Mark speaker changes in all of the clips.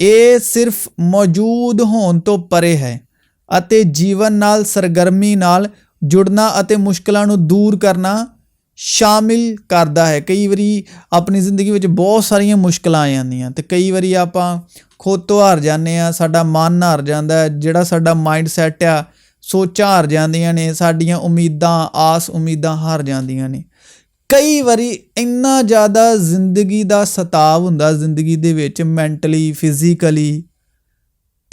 Speaker 1: ਇਹ ਸਿਰਫ ਮੌਜੂਦ ਹੋਣ ਤੋਂ ਪਰੇ ਹੈ ਅਤੇ ਜੀਵਨ ਨਾਲ ਸਰਗਰਮੀ ਨਾਲ ਜੁੜਨਾ ਅਤੇ ਮੁਸ਼ਕਲਾਂ ਨੂੰ ਦੂਰ ਕਰਨਾ ਸ਼ਾਮਿਲ ਕਰਦਾ ਹੈ। ਕਈ ਵਾਰੀ ਆਪਣੀ ਜ਼ਿੰਦਗੀ ਵਿੱਚ ਬਹੁਤ ਸਾਰੀਆਂ ਮੁਸ਼ਕਲਾਂ ਆ ਜਾਂਦੀਆਂ ਤੇ ਕਈ ਵਾਰੀ ਆਪਾਂ ਖੁਦ ਤੋਂ ਹਾਰ ਜਾਂਦੇ ਆ, ਸਾਡਾ ਮਨ ਹਾਰ ਜਾਂਦਾ, ਜਿਹੜਾ ਸਾਡਾ ਮਾਈਂਡ ਸੈਟ ਆ, ਸੋਚਾਂ ਹਾਰ ਜਾਂਦੀਆਂ ਨੇ, ਸਾਡੀਆਂ ਉਮੀਦਾਂ, ਆਸ ਉਮੀਦਾਂ ਹਾਰ ਜਾਂਦੀਆਂ ਨੇ। ਕਈ ਵਾਰੀ ਇੰਨਾ ਜ਼ਿਆਦਾ ਜ਼ਿੰਦਗੀ ਦਾ ਸਤਾਵ ਹੁੰਦਾ ਜ਼ਿੰਦਗੀ ਦੇ ਵਿੱਚ, ਮੈਂਟਲੀ, ਫਿਜ਼ੀਕਲੀ,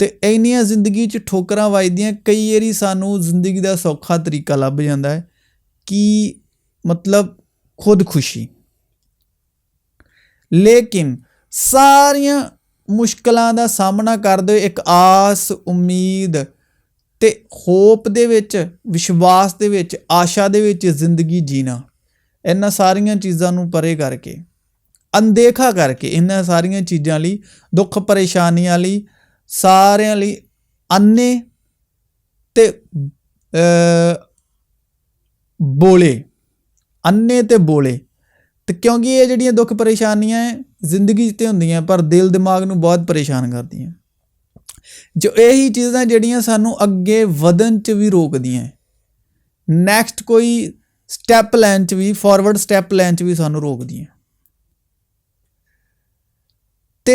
Speaker 1: ਤੇ ਇੰਨੀਆਂ ਜ਼ਿੰਦਗੀ 'ਚ ਠੋਕਰਾਂ ਵੱਜਦੀਆਂ, ਕਈ ਵਾਰੀ ਸਾਨੂੰ ਜ਼ਿੰਦਗੀ ਦਾ ਸੌਖਾ ਤਰੀਕਾ ਲੱਭ ਜਾਂਦਾ ਹੈ ਕਿ ਮਤਲਬ ਖੁਦਕੁਸ਼ੀ। ਲੇਕਿਨ ਸਾਰੀਆਂ ਮੁਸ਼ਕਲਾਂ ਦਾ ਸਾਹਮਣਾ ਕਰਦੇ ਹੋਏ ਇੱਕ ਆਸ, ਉਮੀਦ ਤੇ ਹੋਪ ਦੇ ਵਿੱਚ, ਵਿਸ਼ਵਾਸ ਦੇ ਵਿੱਚ, ਆਸ਼ਾ ਦੇ ਵਿੱਚ ਜ਼ਿੰਦਗੀ ਜੀਣਾ, ਇਹਨਾਂ ਸਾਰੀਆਂ ਚੀਜ਼ਾਂ ਨੂੰ ਪਰੇ ਕਰਕੇ, ਅਣਦੇਖਾ ਕਰਕੇ, ਇਹਨਾਂ ਸਾਰੀਆਂ ਚੀਜ਼ਾਂ ਲਈ, ਦੁੱਖ ਪਰੇਸ਼ਾਨੀਆਂ ਲਈ, ਸਾਰਿਆਂ ਲਈ ਅੰਨੇ ਤੇ ਬੋਲੇ, ਅੰਨੇ ਤੇ ਬੋਲੇ। ਤੇ ਕਿਉਂਕਿ ਇਹ ਜਿਹੜੀਆਂ ਦੁੱਖ ਪਰੇਸ਼ਾਨੀਆਂ ਹੈ ਜ਼ਿੰਦਗੀ 'ਚ ਤੇ ਹੁੰਦੀਆਂ ਪਰ ਦਿਲ ਦਿਮਾਗ ਨੂੰ ਬਹੁਤ ਪਰੇਸ਼ਾਨ ਕਰਦੀਆਂ, ਜੋ ਇਹੀ ਚੀਜ਼ਾਂ ਜਿਹੜੀਆਂ ਸਾਨੂੰ ਅੱਗੇ ਵਧਣ 'ਚ ਵੀ ਰੋਕਦੀਆਂ, ਨੈਕਸਟ ਕੋਈ ਸਟੈਪ ਲੈਣ 'ਚ ਵੀ, ਫਾਰਵਰਡ ਸਟੈਪ ਲੈਣ 'ਚ ਵੀ ਸਾਨੂੰ ਰੋਕਦੀਆਂ। ਤੇ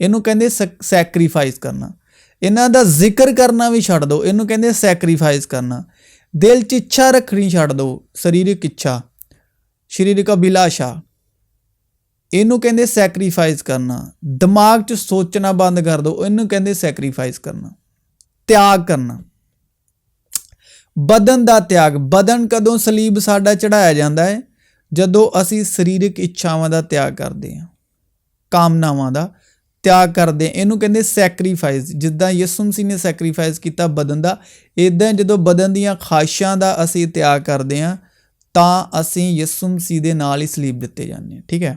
Speaker 1: ਇਹਨੂੰ ਕਹਿੰਦੇ ਸੈਕਰੀਫਾਈਸ ਕਰਨਾ। ਇਹਨਾਂ ਦਾ ਜ਼ਿਕਰ ਕਰਨਾ ਵੀ ਛੱਡ ਦਿਓ, ਇਹਨੂੰ ਕਹਿੰਦੇ ਸੈਕਰੀਫਾਈਸ ਕਰਨਾ। ਦਿਲ 'ਚ ਇੱਛਾ ਰੱਖਣੀ ਛੱਡ ਦਿਓ, ਸਰੀਰਕ ਇੱਛਾ, ਸਰੀਰਕ ਅਭਿਲਾਸ਼ਾ, ਇਹਨੂੰ ਕਹਿੰਦੇ ਸੈਕਰੀਫਾਈਸ ਕਰਨਾ। ਦਿਮਾਗ 'ਚ ਸੋਚਣਾ ਬੰਦ ਕਰ ਦਿਓ, ਇਹਨੂੰ ਕਹਿੰਦੇ ਸੈਕਰੀਫਾਈਸ ਕਰਨਾ, ਤਿਆਗ ਕਰਨਾ। ਬਦਨ ਦਾ ਤਿਆਗ, ਬਦਨ ਕਦੋਂ ਸਲੀਬ ਸਾਡਾ ਚੜਾਇਆ ਜਾਂਦਾ ਹੈ? ਜਦੋਂ ਅਸੀਂ ਸਰੀਰਕ ਇੱਛਾਵਾਂ ਦਾ ਤਿਆਗ ਕਰਦੇ ਹਾਂ, ਕਾਮਨਾਵਾਂ ਦਾ ਤਿਆਗ ਕਰਦੇ, ਇਹਨੂੰ ਕਹਿੰਦੇ ਸੈਕਰੀਫਾਈਸ। ਜਿੱਦਾਂ ਯਿਸੂ ਮਸੀਹ ਨੇ ਸੈਕਰੀਫਾਈਸ ਕੀਤਾ ਬਦਨ ਦਾ, ਇੱਦਾਂ ਜਦੋਂ ਬਦਨ ਦੀਆਂ ਖਾਹਿਸ਼ਾਂ ਦਾ ਅਸੀਂ ਤਿਆਗ ਕਰਦੇ ਹਾਂ ਤਾਂ ਅਸੀਂ ਯਿਸੂ ਮਸੀਹ ਦੇ ਨਾਲ ਹੀ ਸਲੀਬ ਦਿੱਤੇ ਜਾਂਦੇ ਹਾਂ। ਠੀਕ ਹੈ,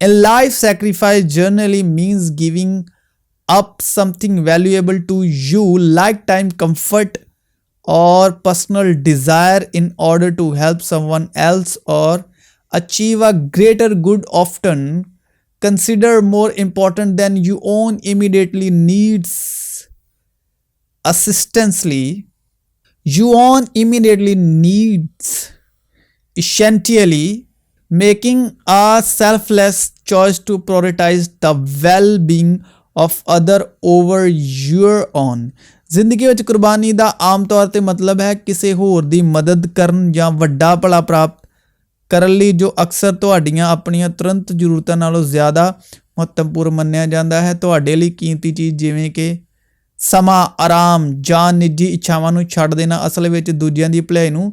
Speaker 1: A life sacrifice generally means giving up something valuable to you like time, comfort or personal desire in order to help someone else or achieve a greater good, often considered more important than your own immediately needs. Assistantly, you own immediately needs, essentially making a selfless choice to prioritize the well-being of other over your own. ਜ਼ਿੰਦਗੀ ਵਿੱਚ ਕੁਰਬਾਨੀ ਦਾ ਆਮ ਤੌਰ ਤੇ ਮਤਲਬ ਹੈ ਕਿਸੇ ਹੋਰ ਦੀ ਮਦਦ ਕਰਨ ਜਾਂ ਵੱਡਾ ਭਲਾ ਪ੍ਰਾਪਤ ਕਰਨ ਲਈ, ਜੋ ਅਕਸਰ ਤੁਹਾਡੀਆਂ ਆਪਣੀਆਂ ਤੁਰੰਤ ਜ਼ਰੂਰਤਾਂ ਨਾਲੋਂ ਜ਼ਿਆਦਾ ਮਹੱਤਵਪੂਰਨ ਮੰਨਿਆ ਜਾਂਦਾ ਹੈ। ਤੁਹਾਡੇ ਲਈ ਕੀਮਤੀ ਚੀਜ਼ ਜਿਵੇਂ ਕਿ ਸਮਾਂ, ਆਰਾਮ ਜਾਂ ਨਿੱਜੀ ਇੱਛਾਵਾਂ ਨੂੰ ਛੱਡ ਦੇਣਾ ਅਸਲ ਵਿੱਚ ਦੂਜਿਆਂ ਦੀ ਭਲਾਈ ਨੂੰ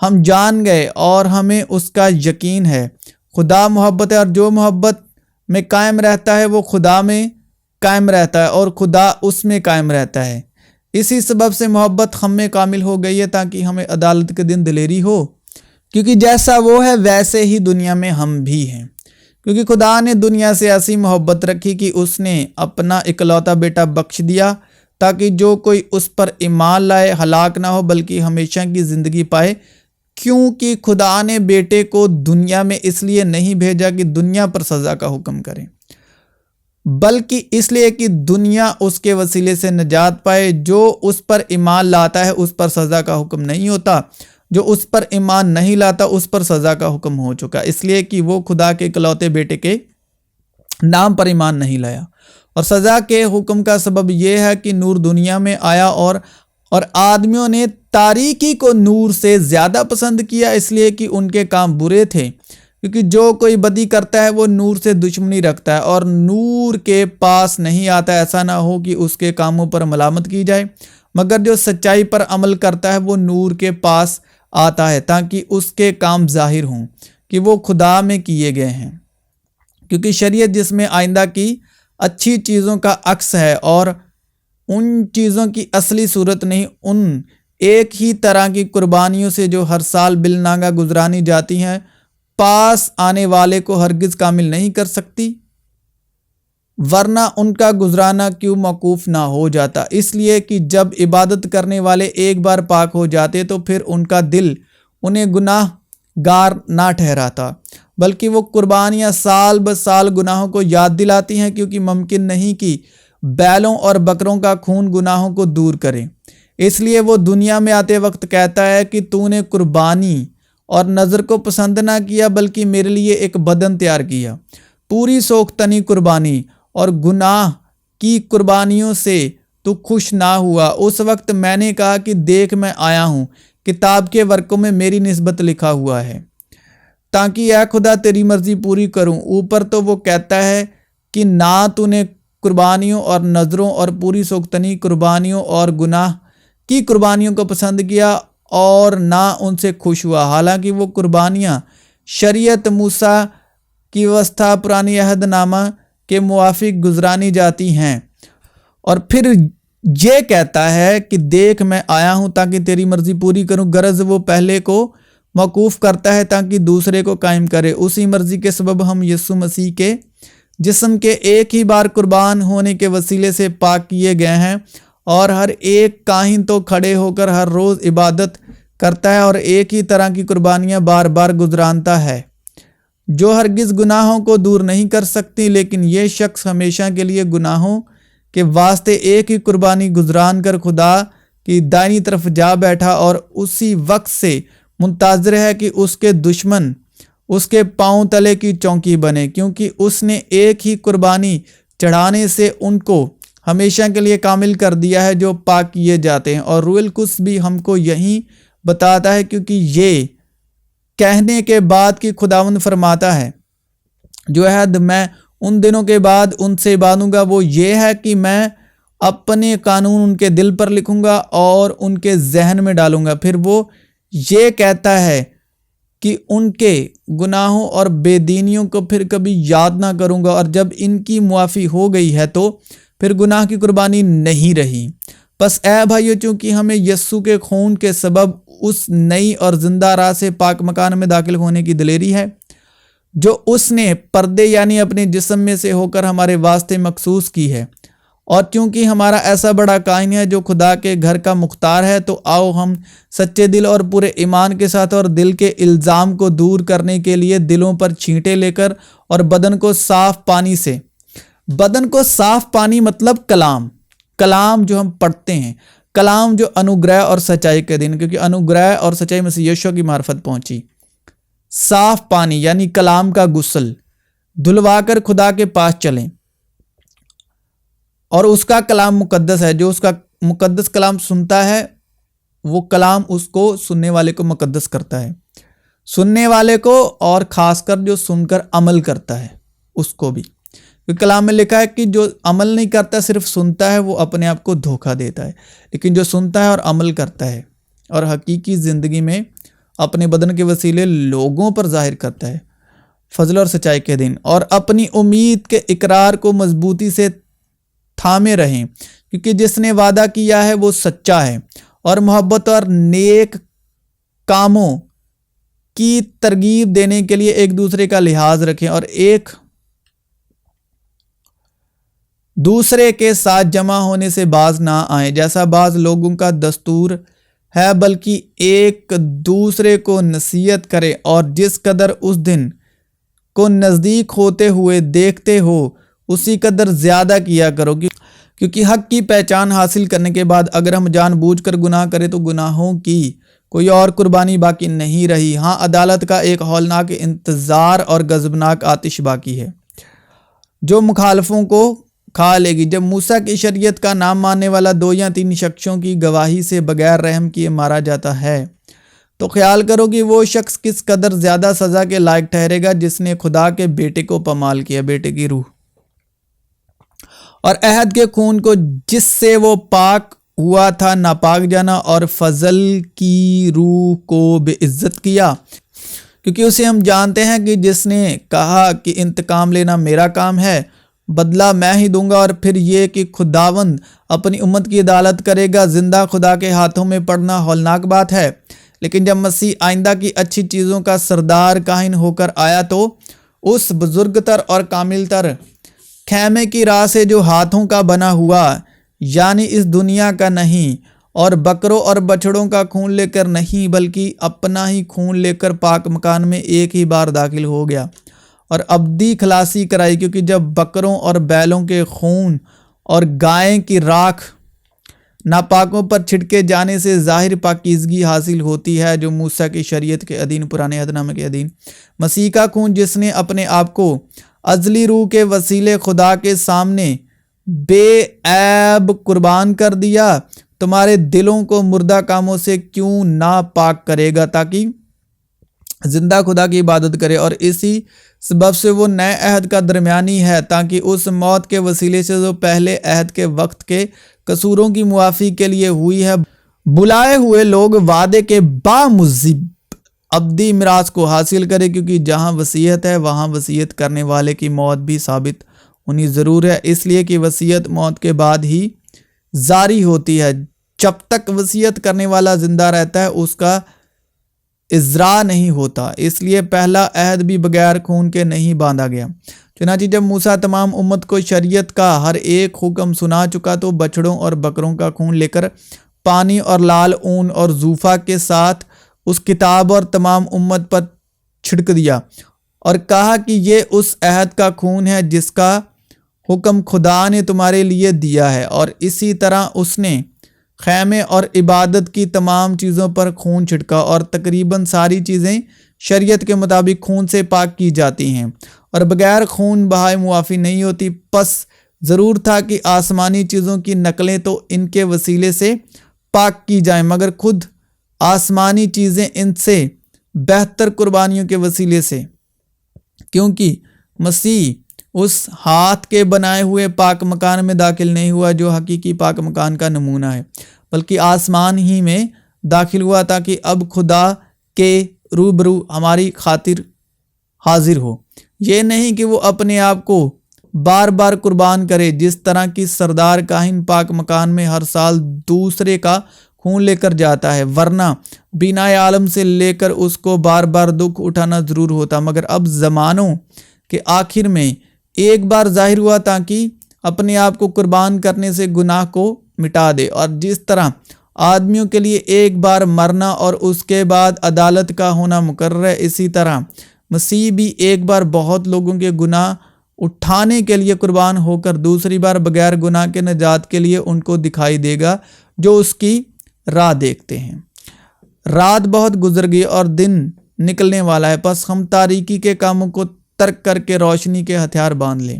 Speaker 1: ہم جان گئے اور ہمیں اس کا یقین ہے۔ خدا محبت ہے اور جو محبت میں قائم رہتا ہے وہ خدا میں قائم رہتا ہے اور خدا اس میں قائم رہتا ہے۔ اسی سبب سے محبت ہم میں کامل ہو گئی ہے تاکہ ہمیں عدالت کے دن دلیری ہو، کیونکہ جیسا وہ ہے ویسے ہی دنیا میں ہم بھی ہیں۔ کیونکہ خدا نے دنیا سے ایسی محبت رکھی کہ اس نے اپنا اکلوتا بیٹا بخش دیا تاکہ جو کوئی اس پر ایمان لائے ہلاک نہ ہو بلکہ ہمیشہ کی زندگی پائے۔ کیونکہ خدا نے بیٹے کو دنیا میں اس لیے نہیں بھیجا کہ دنیا پر سزا کا حکم کرے، بلکہ اس لیے کہ دنیا اس کے وسیلے سے نجات پائے۔ جو اس پر ایمان لاتا ہے اس پر سزا کا حکم نہیں ہوتا، جو اس پر ایمان نہیں لاتا اس پر سزا کا حکم ہو چکا، اس لیے کہ وہ خدا کے اکلوتے بیٹے کے نام پر ایمان نہیں لایا۔ اور سزا کے حکم کا سبب یہ ہے کہ نور دنیا میں آیا اور آدمیوں نے تاریکی کو نور سے زیادہ پسند کیا، اس لیے کہ ان کے کام برے تھے۔ کیونکہ جو کوئی بدی کرتا ہے وہ نور سے دشمنی رکھتا ہے اور نور کے پاس نہیں آتا، ایسا نہ ہو کہ اس کے کاموں پر ملامت کی جائے، مگر جو سچائی پر عمل کرتا ہے وہ نور کے پاس آتا ہے تاکہ اس کے کام ظاہر ہوں کہ وہ خدا میں کیے گئے ہیں۔ کیونکہ شریعت جس میں آئندہ کی اچھی چیزوں کا عکس ہے اور ان چیزوں کی اصلی صورت نہیں، ان ایک ہی طرح کی قربانیوں سے جو ہر سال بالناگہ گزرانی جاتی ہیں پاس آنے والے کو ہرگز کامل نہیں کر سکتی، ورنہ ان کا گزرانا کیوں موقوف نہ ہو جاتا۔ اس لیے کہ جب عبادت کرنے والے ایک بار پاک ہو جاتے تو پھر ان کا دل انہیں گناہ گار نہ ٹھہراتا، بلکہ وہ قربانیاں سال بہ سال گناہوں کو یاد دلاتی ہیں، کیونکہ ممکن نہیں کہ بیلوں اور بکروں کا خون گناہوں کو دور کرے۔ اس لیے وہ دنیا میں آتے وقت کہتا ہے کہ تو نے قربانی اور نذر کو پسند نہ کیا بلکہ میرے لیے ایک بدن تیار کیا۔ پوری سوختنی قربانی اور گناہ کی قربانیوں سے تو خوش نہ ہوا۔ اس وقت میں نے کہا کہ دیکھ میں آیا ہوں، کتاب کے ورقوں میں میری نسبت لکھا ہوا ہے تاکہ اے خدا تیری مرضی پوری کروں۔ اوپر تو وہ کہتا ہے کہ نہ تو نے قربانیوں اور نذروں اور پوری سوختنی قربانیوں اور گناہ کی قربانیوں کو پسند کیا اور نہ ان سے خوش ہوا، حالانکہ وہ قربانیاں شریعت موسیٰ کی وسطی پرانی عہد نامہ کے موافق گزرانی جاتی ہیں۔ اور پھر یہ کہتا ہے کہ دیکھ میں آیا ہوں تاکہ تیری مرضی پوری کروں، غرض وہ پہلے کو موقوف کرتا ہے تاکہ دوسرے کو قائم کرے۔ اسی مرضی کے سبب ہم یسوع مسیح کے جسم کے ایک ہی بار قربان ہونے کے وسیلے سے پاک کیے گئے ہیں، اور ہر ایک کاہن تو کھڑے ہو کر ہر روز عبادت کرتا ہے اور ایک ہی طرح کی قربانیاں بار بار گزرانتا ہے جو ہرگز گناہوں کو دور نہیں کر سکتی، لیکن یہ شخص ہمیشہ کے لیے گناہوں کے واسطے ایک ہی قربانی گزران کر خدا کی دائنی طرف جا بیٹھا، اور اسی وقت سے منتظر ہے کہ اس کے دشمن اس کے پاؤں تلے کی چونکی بنے، کیونکہ اس نے ایک ہی قربانی چڑھانے سے ان کو ہمیشہ کے لیے کامل کر دیا ہے جو پاک کیے جاتے ہیں۔ اور روح القدس بھی ہم کو یہی بتاتا ہے، کیونکہ یہ کہنے کے بعد کہ خداوند فرماتا ہے جو عہد میں ان دنوں کے بعد ان سے باندھوں گا وہ یہ ہے کہ میں اپنے قانون ان کے دل پر لکھوں گا اور ان کے ذہن میں ڈالوں گا۔ پھر وہ یہ کہتا ہے کہ ان کے گناہوں اور بے دینیوں کو پھر کبھی یاد نہ کروں گا، اور جب ان کی معافی ہو گئی ہے تو پھر گناہ کی قربانی نہیں رہی۔ بس اے بھائیو، چونکہ ہمیں یسوع کے خون کے سبب اس نئی اور زندہ راہ سے پاک مکان میں داخل ہونے کی دلیری ہے جو اس نے پردے یعنی اپنے جسم میں سے ہو کر ہمارے واسطے مخصوص کی ہے، اور کیونکہ ہمارا ایسا بڑا کاہن ہے جو خدا کے گھر کا مختار ہے، تو آؤ ہم سچے دل اور پورے ایمان کے ساتھ اور دل کے الزام کو دور کرنے کے لیے دلوں پر چھینٹے لے کر اور بدن کو صاف پانی مطلب کلام جو ہم پڑھتے ہیں، کلام جو انوگرہ اور سچائی کے دن، کیونکہ انوگرہ اور سچائی مسیح یسوع کی معرفت پہنچی، صاف پانی یعنی کلام کا غسل دھلوا کر خدا کے پاس چلیں۔ اور اس کا کلام مقدس ہے، جو اس کا مقدس کلام سنتا ہے وہ کلام اس کو سننے والے کو مقدس کرتا ہے، سننے والے کو، اور خاص کر جو سن کر عمل کرتا ہے اس کو بھی، کیونکہ کلام میں لکھا ہے کہ جو عمل نہیں کرتا صرف سنتا ہے وہ اپنے آپ کو دھوکہ دیتا ہے، لیکن جو سنتا ہے اور عمل کرتا ہے اور حقیقی زندگی میں اپنے بدن کے وسیلے لوگوں پر ظاہر کرتا ہے فضل اور سچائی کے دن، اور اپنی امید کے اقرار کو مضبوطی سے تھامے رہیں، کیونکہ جس نے وعدہ کیا ہے وہ سچا ہے، اور محبت اور نیک کاموں کی ترغیب دینے کے لیے ایک دوسرے کا لحاظ رکھیں اور ایک دوسرے کے ساتھ جمع ہونے سے باز نہ آئیں جیسا بعض لوگوں کا دستور ہے، بلکہ ایک دوسرے کو نصیحت کرے، اور جس قدر اس دن کو نزدیک ہوتے ہوئے دیکھتے ہو اسی قدر زیادہ کیا کرو، کیونکہ حق کی پہچان حاصل کرنے کے بعد اگر ہم جان بوجھ کر گناہ کریں تو گناہوں کی کوئی اور قربانی باقی نہیں رہی، ہاں عدالت کا ایک ہولناک انتظار اور غضبناک آتش باقی ہے جو مخالفوں کو کھا لے گی۔ جب موسیٰ کی شریعت کا نام ماننے والا 2 یا 3 شخصوں کی گواہی سے بغیر رحم کیے مارا جاتا ہے تو خیال کرو کہ وہ شخص کس قدر زیادہ سزا کے لائق ٹھہرے گا جس نے خدا کے بیٹے کو پامال کیا، بیٹے کی روح اور عہد کے خون کو جس سے وہ پاک ہوا تھا ناپاک جانا، اور فضل کی روح کو بے عزت کیا، کیونکہ اسے ہم جانتے ہیں کہ جس نے کہا کہ انتقام لینا میرا کام ہے، بدلہ میں ہی دوں گا، اور پھر یہ کہ خداوند اپنی امت کی عدالت کرے گا۔ زندہ خدا کے ہاتھوں میں پڑنا ہولناک بات ہے، لیکن جب مسیح آئندہ کی اچھی چیزوں کا سردار کاہن ہو کر آیا تو اس بزرگ تر اور کامل تر خیمے کی راہ سے جو ہاتھوں کا بنا ہوا یعنی اس دنیا کا نہیں، اور بکروں اور بچڑوں کا خون لے کر نہیں بلکہ اپنا ہی خون لے کر پاک مکان میں ایک ہی بار داخل ہو گیا اور ابدی خلاصی کرائی، کیونکہ جب بکروں اور بیلوں کے خون اور گائے کی راکھ ناپاکوں پر چھڑکے جانے سے ظاہر پاکیزگی حاصل ہوتی ہے جو موسیٰ کی شریعت کے ادھین، پرانے عہد نامے کے ادھین، مسیح کا خون جس نے اپنے آپ کو ازلی روح کے وسیلے خدا کے سامنے بے عیب قربان کر دیا، تمہارے دلوں کو مردہ کاموں سے کیوں نہ پاک کرے گا تاکہ زندہ خدا کی عبادت کرے، اور اسی سبب سے وہ نئے عہد کا درمیانی ہے تاکہ اس موت کے وسیلے سے جو پہلے عہد کے وقت کے قصوروں کی معافی کے لیے ہوئی ہے، بلائے ہوئے لوگ وعدے کے باموجب ابدی میراث کو حاصل کرے، کیونکہ جہاں وصیت ہے وہاں وصیت کرنے والے کی موت بھی ثابت ہونی ضرور ہے، اس لیے کہ وصیت موت کے بعد ہی جاری ہوتی ہے۔ جب تک وصیت کرنے والا زندہ رہتا ہے اس کا اجرا نہیں ہوتا، اس لیے پہلا عہد بھی بغیر خون کے نہیں باندھا گیا۔ چنانچہ جب موسیٰ تمام امت کو شریعت کا ہر ایک حکم سنا چکا تو بچڑوں اور بکروں کا خون لے کر پانی اور لال اون اور زوفا کے ساتھ اس کتاب اور تمام امت پر چھڑک دیا اور کہا کہ یہ اس عہد کا خون ہے جس کا حکم خدا نے تمہارے لیے دیا ہے، اور اسی طرح اس نے خیمے اور عبادت کی تمام چیزوں پر خون چھڑکا، اور تقریباً ساری چیزیں شریعت کے مطابق خون سے پاک کی جاتی ہیں اور بغیر خون بہائے معافی نہیں ہوتی۔ پس ضرور تھا کہ آسمانی چیزوں کی نقلیں تو ان کے وسیلے سے پاک کی جائیں، مگر خود آسمانی چیزیں ان سے بہتر قربانیوں کے وسیلے سے، کیونکہ مسیح اس ہاتھ کے بنائے ہوئے پاک مکان میں داخل نہیں ہوا جو حقیقی پاک مکان کا نمونہ ہے، بلکہ آسمان ہی میں داخل ہوا تاکہ اب خدا کے روبرو ہماری خاطر حاضر ہو۔ یہ نہیں کہ وہ اپنے آپ کو بار بار قربان کرے جس طرح کی سردار کاہن پاک مکان میں ہر سال دوسرے کا خون لے کر جاتا ہے، ورنہ بینائے عالم سے لے کر اس کو بار بار دکھ اٹھانا ضرور ہوتا، مگر اب زمانوں کے آخر میں ایک بار ظاہر ہوا تاکہ اپنے آپ کو قربان کرنے سے گناہ کو مٹا دے، اور جس طرح آدمیوں کے لیے ایک بار مرنا اور اس کے بعد عدالت کا ہونا مقرر ہے، اسی طرح مسیح بھی ایک بار بہت لوگوں کے گناہ اٹھانے کے لیے قربان ہو کر دوسری بار بغیر گناہ کے نجات کے لیے ان کو دکھائی دے گا جو اس کی راہ دیکھتے ہیں۔ رات بہت گزر گئی اور دن نکلنے والا ہے، پس ہم تاریکی کے کاموں کو ترک کر کے روشنی کے ہتھیار باندھ لیں،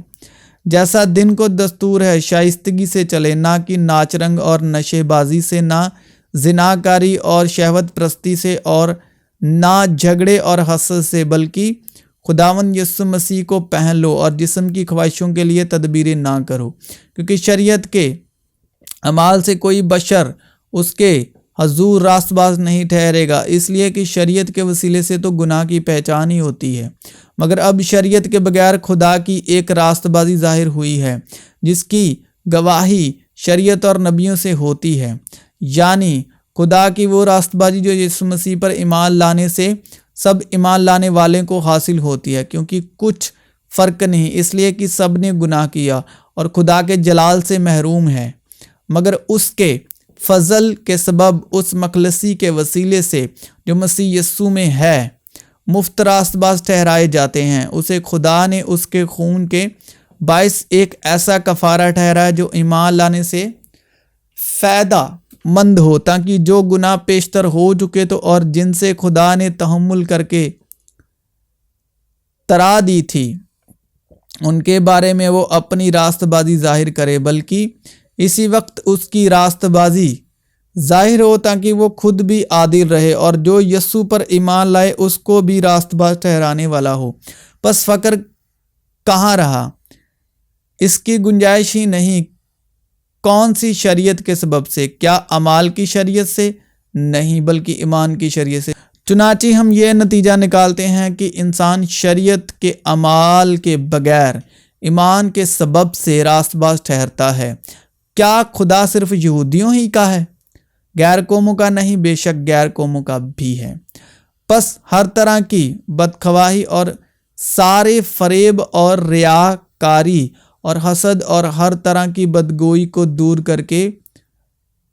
Speaker 1: جیسا دن کو دستور ہے شائستگی سے چلے، نہ کہ ناچ رنگ اور نشے بازی سے، نہ زناکاری اور شہوت پرستی سے، اور نہ جھگڑے اور حسد سے، بلکہ خداوند یسوع مسیح کو پہن لو اور جسم کی خواہشوں کے لیے تدبیریں نہ کرو، کیونکہ شریعت کے اعمال سے کوئی بشر اس کے حضور راست باز نہیں ٹھہرے گا، اس لیے کہ شریعت کے وسیلے سے تو گناہ کی پہچان ہی ہوتی ہے، مگر اب شریعت کے بغیر خدا کی ایک راست بازی ظاہر ہوئی ہے جس کی گواہی شریعت اور نبیوں سے ہوتی ہے، یعنی خدا کی وہ راست بازی جو یسوع مسیح پر ایمان لانے سے سب ایمان لانے والے کو حاصل ہوتی ہے، کیونکہ کچھ فرق نہیں، اس لیے کہ سب نے گناہ کیا اور خدا کے جلال سے محروم ہے، مگر اس کے فضل کے سبب اس مخلصی کے وسیلے سے جو مسیح یسوع میں ہے مفت راست باز ٹھہرائے جاتے ہیں۔ اسے خدا نے اس کے خون کے باعث ایک ایسا کفارہ ٹھہرایا جو ایمان لانے سے فائدہ مند ہو، تاکہ جو گناہ پیشتر ہو چکے تو اور جن سے خدا نے تحمل کر کے ترا دی تھی ان کے بارے میں وہ اپنی راست بازی ظاہر کرے، بلکہ اسی وقت اس کی راست بازی ظاہر ہو تاکہ وہ خود بھی عادل رہے اور جو یسوع پر ایمان لائے اس کو بھی راست باز ٹھہرانے والا ہو۔ پس فقر کہاں رہا؟ اس کی گنجائش ہی نہیں۔ کون سی شریعت کے سبب سے؟ کیا اعمال کی شریعت سے؟ نہیں، بلکہ ایمان کی شریعت سے۔ چنانچہ ہم یہ نتیجہ نکالتے ہیں کہ انسان شریعت کے اعمال کے بغیر ایمان کے سبب سے راست باز ٹھہرتا ہے۔ کیا خدا صرف یہودیوں ہی کا ہے؟ غیر قوموں کا نہیں، بے شک غیر قوموں کا بھی ہے۔ پس ہر طرح کی بدخواہی اور سارے فریب اور ریاکاری اور حسد اور ہر طرح کی بدگوئی کو دور کر کے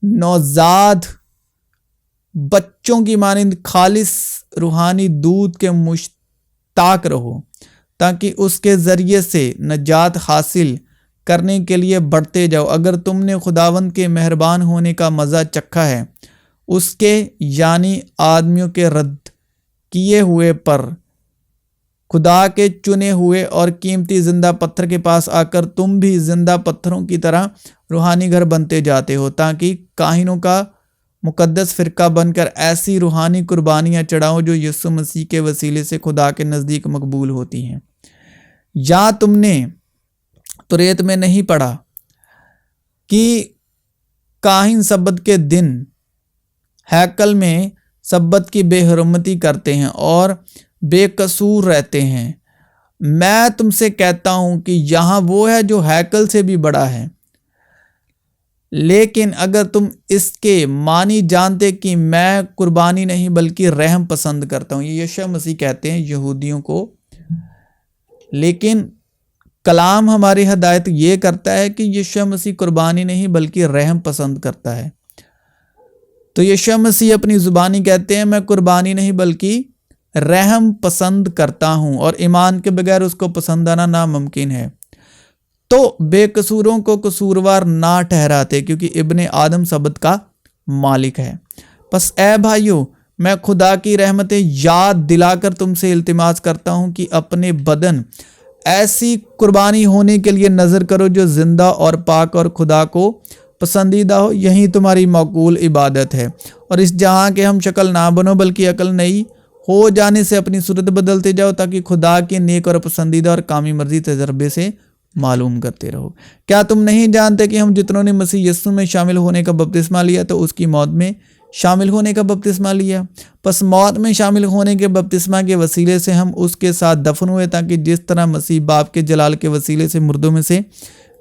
Speaker 1: نوزاد بچوں کی مانند خالص روحانی دودھ کے مشتاق رہو، تاکہ اس کے ذریعے سے نجات حاصل کرنے کے لیے بڑھتے جاؤ۔ اگر تم نے خداوند کے مہربان ہونے کا مزہ چکھا ہے، اس کے یعنی آدمیوں کے رد کیے ہوئے پر خدا کے چنے ہوئے اور قیمتی زندہ پتھر کے پاس آ کر تم بھی زندہ پتھروں کی طرح روحانی گھر بنتے جاتے ہو، تاکہ کاہنوں کا مقدس فرقہ بن کر ایسی روحانی قربانیاں چڑھاؤ جو یسوع مسیح کے وسیلے سے خدا کے نزدیک مقبول ہوتی ہیں۔ یا تم نے توریت میں نہیں پڑھا کہ کاہن سبت کے دن ہیکل میں سبت کی بے حرمتی کرتے ہیں اور بے قصور رہتے ہیں؟ میں تم سے کہتا ہوں کہ یہاں وہ ہے جو ہیکل سے بھی بڑا ہے۔ لیکن اگر تم اس کے معنی جانتے کہ میں قربانی نہیں بلکہ رحم پسند کرتا ہوں، یہ یشوع مسیح کہتے ہیں یہودیوں کو، لیکن کلام ہماری ہدایت یہ کرتا ہے کہ یشوع مسیح قربانی نہیں بلکہ رحم پسند کرتا ہے۔ تو یشوع مسیح اپنی زبانی کہتے ہیں میں قربانی نہیں بلکہ رحم پسند کرتا ہوں، اور ایمان کے بغیر اس کو پسند آنا ناممکن ہے۔ تو بے قصوروں کو قصوروار نہ ٹھہراتے، کیونکہ ابن آدم سبت کا مالک ہے۔ پس اے بھائیو، میں خدا کی رحمتیں یاد دلا کر تم سے التماس کرتا ہوں کہ اپنے بدن ایسی قربانی ہونے کے لیے نظر کرو جو زندہ اور پاک اور خدا کو پسندیدہ ہو، یہی تمہاری معقول عبادت ہے۔ اور اس جہاں کے ہم شکل نہ بنو بلکہ عقل نئی ہو جانے سے اپنی صورت بدلتے جاؤ، تاکہ خدا کے نیک اور پسندیدہ اور کامی مرضی تجربے سے معلوم کرتے رہو۔ کیا تم نہیں جانتے کہ ہم جتنوں نے مسیح یسوع میں شامل ہونے کا بپتسمہ لیا تو اس کی موت میں شامل ہونے کا بپتسمہ لیا؟ پس موت میں شامل ہونے کے بپتسمہ کے وسیلے سے ہم اس کے ساتھ دفن ہوئے، تاکہ جس طرح مسیح باپ کے جلال کے وسیلے سے مردوں میں سے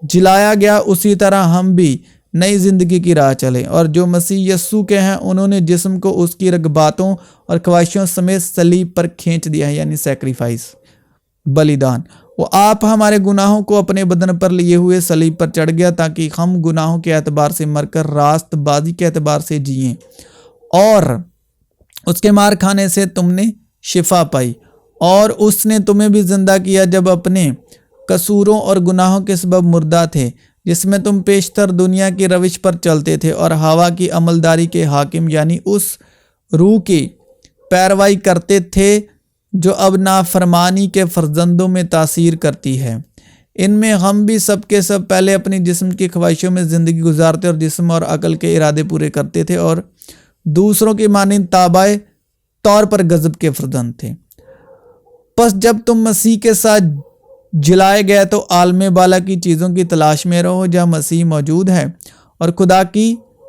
Speaker 1: جلایا گیا، اسی طرح ہم بھی نئی زندگی کی راہ چلیں۔ اور جو مسیح یسوع کے ہیں انہوں نے جسم کو اس کی رغباتوں اور خواہشوں سمیت صلیب پر کھینچ دیا ہے، یعنی سیکریفائس، بلیدان۔ وہ آپ ہمارے گناہوں کو اپنے بدن پر لیے ہوئے صلیب پر چڑھ گیا، تاکہ ہم گناہوں کے اعتبار سے مر کر راست بازی کے اعتبار سے جئیں، اور اس کے مار کھانے سے تم نے شفا پائی۔ اور اس نے تمہیں بھی زندہ کیا جب اپنے قصوروں اور گناہوں کے سبب مردہ تھے، جس میں تم پیشتر دنیا کی روش پر چلتے تھے اور ہوا کی عملداری کے حاکم یعنی اس روح کی پیروائی کرتے تھے جو اب نافرمانی کے فرزندوں میں تاثیر کرتی ہے۔ ان میں ہم بھی سب کے سب پہلے اپنی جسم کی خواہشوں میں زندگی گزارتے اور جسم اور عقل کے ارادے پورے کرتے تھے، اور دوسروں کی مانند تابع طور پر غضب کے فرزند تھے۔ پس جب تم مسیح کے ساتھ جلائے گئے تو عالم بالا کی چیزوں کی تلاش میں رہو جہاں مسیح موجود ہے، اور خدا کی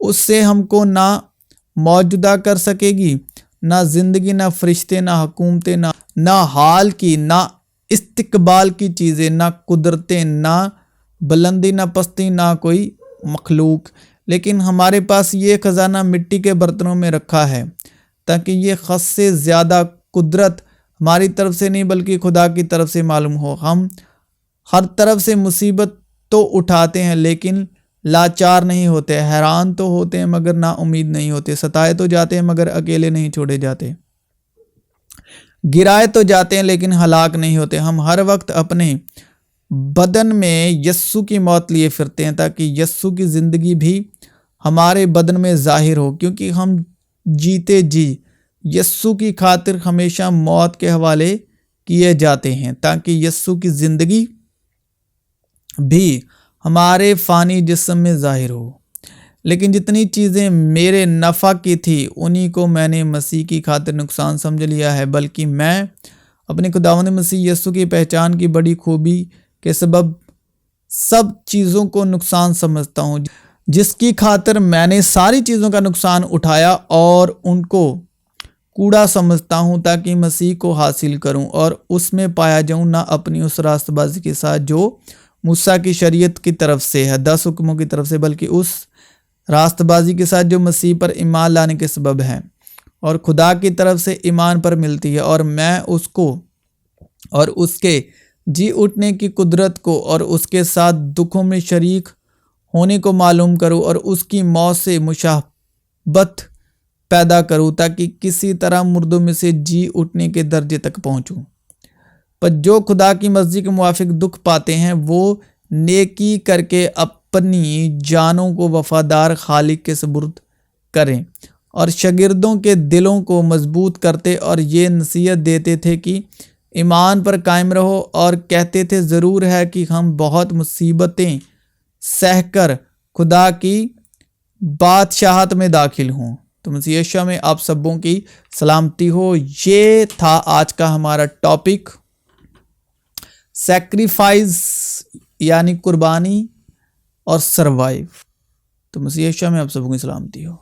Speaker 1: اس سے ہم کو نہ موجودہ کر سکے گی، نہ زندگی، نہ فرشتے، نہ حکومتیں، نہ حال کی، نہ استقبال کی چیزیں، نہ قدرتیں، نہ بلندی، نہ پستی، نہ کوئی مخلوق۔ لیکن ہمارے پاس یہ خزانہ مٹی کے برتنوں میں رکھا ہے تاکہ یہ حد سے زیادہ قدرت ہماری طرف سے نہیں بلکہ خدا کی طرف سے معلوم ہو۔ ہم ہر طرف سے مصیبت تو اٹھاتے ہیں لیکن لاچار نہیں ہوتے، حیران تو ہوتے ہیں مگر نا امید نہیں ہوتے، ستائے تو جاتے ہیں مگر اکیلے نہیں چھوڑے جاتے، گرائے تو جاتے ہیں لیکن ہلاک نہیں ہوتے۔ ہم ہر وقت اپنے بدن میں یسوع کی موت لیے پھرتے ہیں تاکہ یسوع کی زندگی بھی ہمارے بدن میں ظاہر ہو، کیونکہ ہم جیتے جی یسوع کی خاطر ہمیشہ موت کے حوالے کیے جاتے ہیں تاکہ یسوع کی زندگی بھی ہمارے فانی جسم میں ظاہر ہو۔ لیکن جتنی چیزیں میرے نفع کی تھی انہی کو میں نے مسیح کی خاطر نقصان سمجھ لیا ہے، بلکہ میں اپنے خداوند مسیح یسوع کی پہچان کی بڑی خوبی کے سبب سب چیزوں کو نقصان سمجھتا ہوں، جس کی خاطر میں نے ساری چیزوں کا نقصان اٹھایا اور ان کو کوڑا سمجھتا ہوں تاکہ مسیح کو حاصل کروں اور اس میں پایا جاؤں، نہ اپنی اس راست بازی کے ساتھ جو موسیٰ کی شریعت کی طرف سے ہے، 10 حکموں کی طرف سے، بلکہ اس راست بازی کے ساتھ جو مسیح پر ایمان لانے کے سبب ہے اور خدا کی طرف سے ایمان پر ملتی ہے، اور میں اس کو اور اس کے جی اٹھنے کی قدرت کو اور اس کے ساتھ دکھوں میں شریک ہونے کو معلوم کروں اور اس کی موت سے مشابہت پیدا کروں تاکہ کسی طرح مردوں میں سے جی اٹھنے کے درجے تک پہنچوں۔ پر جو خدا کی مرضی کے موافق دکھ پاتے ہیں وہ نیکی کر کے اپنی جانوں کو وفادار خالق کے سپرد کریں، اور شاگردوں کے دلوں کو مضبوط کرتے اور یہ نصیحت دیتے تھے کہ ایمان پر قائم رہو، اور کہتے تھے ضرور ہے کہ ہم بہت مصیبتیں سہ کر خدا کی بادشاہت میں داخل ہوں۔ تو مسیح یسوع میں آپ سبوں کی سلامتی ہو۔ یہ تھا آج کا ہمارا ٹاپک، سیکریفائز یعنی قربانی اور سروائیو۔ تو مسیح یسوع میں آپ سبوں کی سلامتی ہو۔